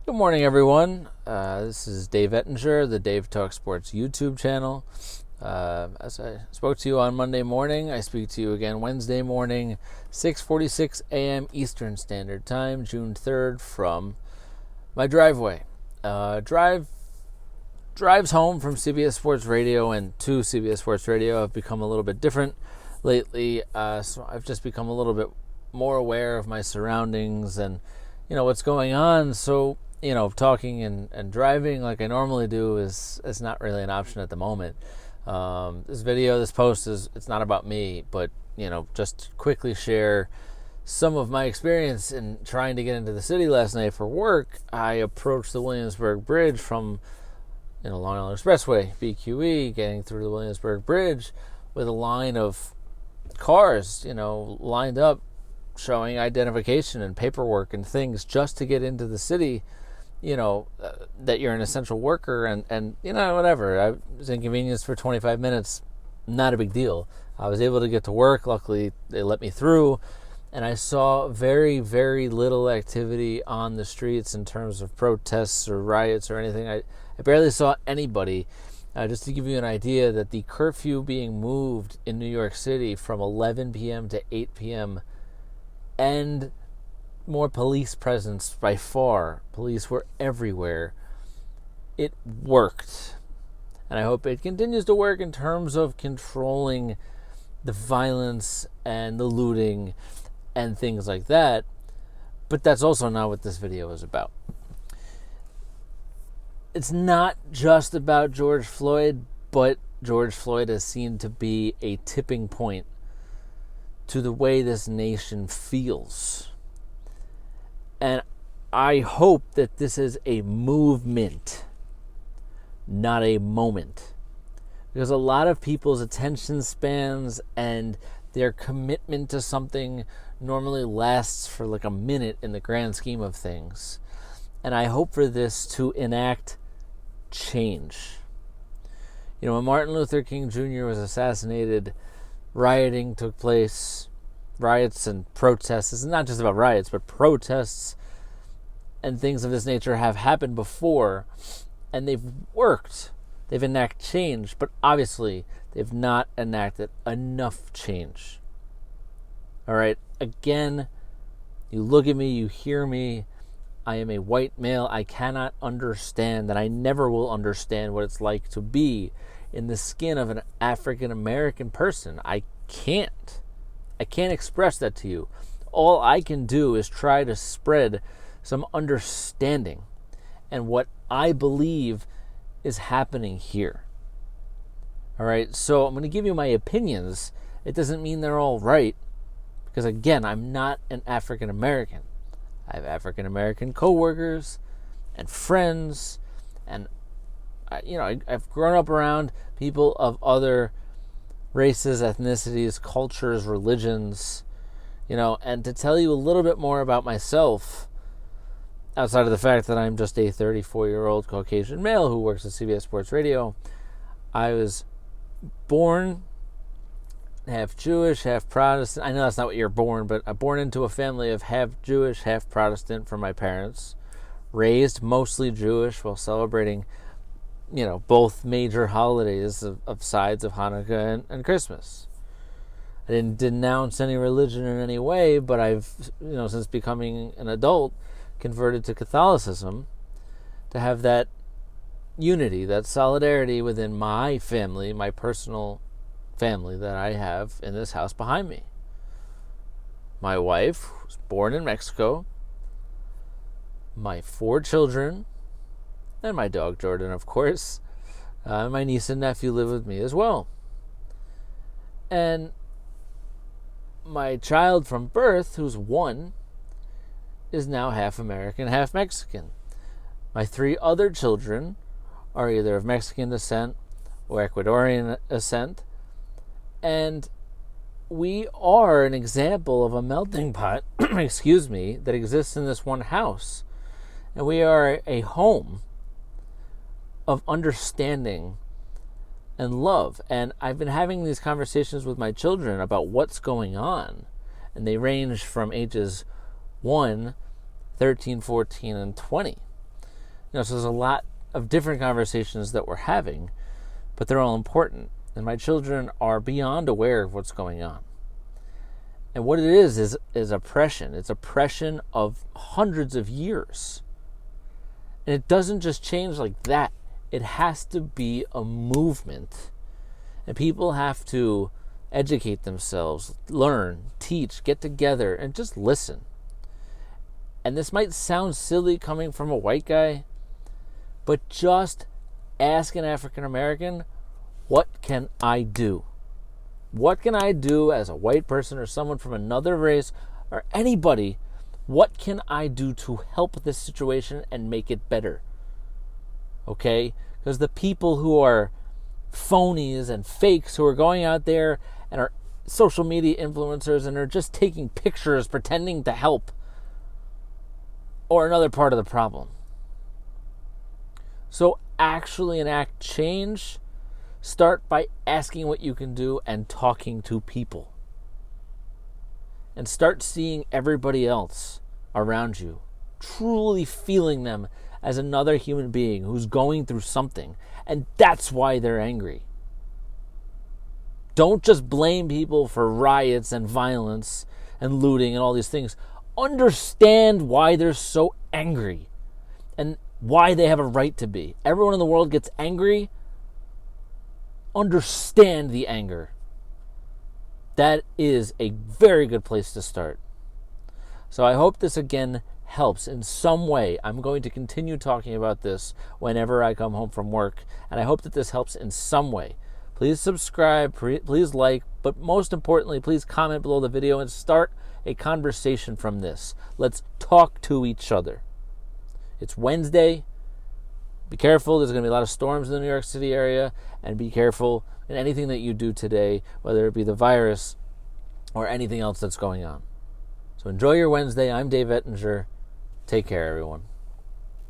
Good morning, everyone. This is Dave Ettinger, the Dave Talk Sports YouTube channel. As I spoke to you on Monday morning, I speak to you again Wednesday morning, 6:46 a.m. Eastern Standard Time, June 3rd, from my driveway. Drives home from CBS Sports Radio and to CBS Sports Radio have become a little bit different lately, so I've just become a little bit more aware of my surroundings and what's going on. So talking and driving like I normally do is not really an option at the moment. This post it's not about me, but just quickly share some of my experience in trying to get into the city last night for work. I approached the Williamsburg Bridge from Long Island Expressway, BQE, getting through the Williamsburg Bridge with a line of cars, lined up, showing identification and paperwork and things just to get into the city, that you're an essential worker and whatever. I was inconvenienced for 25 minutes, not a big deal. I was able to get to work. Luckily, they let me through, and I saw very, very little activity on the streets in terms of protests or riots or anything. I barely saw anybody. Just to give you an idea that the curfew being moved in New York City from 11 p.m. to 8 p.m. and more police presence by far. Police were everywhere. It worked. And I hope it continues to work in terms of controlling the violence and the looting and things like that. But that's also not what this video is about. It's not just about George Floyd, but George Floyd has seemed to be a tipping point to the way this nation feels. And I hope that this is a movement, not a moment. Because a lot of people's attention spans and their commitment to something normally lasts for like a minute in the grand scheme of things. And I hope for this to enact change. When Martin Luther King Jr. was assassinated, rioting took place. Riots and protests. It's not just about riots, but protests and things of this nature have happened before, and they've worked. They've enacted change, but obviously they've not enacted enough change. All right, again, you look at me, you hear me. I am a white male. I cannot understand, and I never will understand what it's like to be in the skin of an African American person. I can't express that to you. All I can do is try to spread some understanding and what I believe is happening here. All right, so I'm going to give you my opinions. It doesn't mean they're all right, because again, I'm not an African American. I have African American coworkers and friends, and I've grown up around people of other races, ethnicities, cultures, religions, and to tell you a little bit more about myself, outside of the fact that I'm just a 34-year-old Caucasian male who works at CBS Sports Radio, I was born half Jewish, half Protestant. I know that's not what you're born, but I'm born into a family of half Jewish, half Protestant from my parents, raised mostly Jewish while celebrating both major holidays of sides of Hanukkah and Christmas. I didn't denounce any religion in any way, but I've, since becoming an adult, converted to Catholicism to have that unity, that solidarity within my family, my personal family that I have in this house behind me. My wife was born in Mexico, my 4 children, and my dog Jordan, of course. My niece and nephew live with me as well. And my child from birth, who's 1, is now half American, half Mexican. My 3 other children are either of Mexican descent or Ecuadorian descent. And we are an example of a melting pot, that exists in this one house. And we are a home of understanding and love. And I've been having these conversations with my children about what's going on. And they range from ages 1, 13, 14, and 20. So there's a lot of different conversations that we're having, but they're all important. And my children are beyond aware of what's going on. And what it is oppression. It's oppression of hundreds of years. And it doesn't just change like that. It has to be a movement. And people have to educate themselves, learn, teach, get together, and just listen. And this might sound silly coming from a white guy, but just ask an African American, what can I do? What can I do as a white person or someone from another race or anybody? What can I do to help this situation and make it better? Okay? Because the people who are phonies and fakes who are going out there and are social media influencers and are just taking pictures pretending to help or another part of the problem. So actually enact change. Start by asking what you can do and talking to people. And start seeing everybody else around you, truly feeling them as another human being who's going through something. And that's why they're angry. Don't just blame people for riots and violence and looting and all these things. Understand why they're so angry and why they have a right to be. Everyone in the world gets angry. Understand the anger. That is a very good place to start. So I hope this again helps in some way. I'm going to continue talking about this whenever I come home from work, and I hope that this helps in some way. Please subscribe, please like, but most importantly, please comment below the video and start a conversation from this. Let's talk to each other. It's Wednesday. Be careful. There's going to be a lot of storms in the New York City area, and be careful in anything that you do today, whether it be the virus or anything else that's going on. So enjoy your Wednesday. I'm Dave Ettinger. Take care, everyone.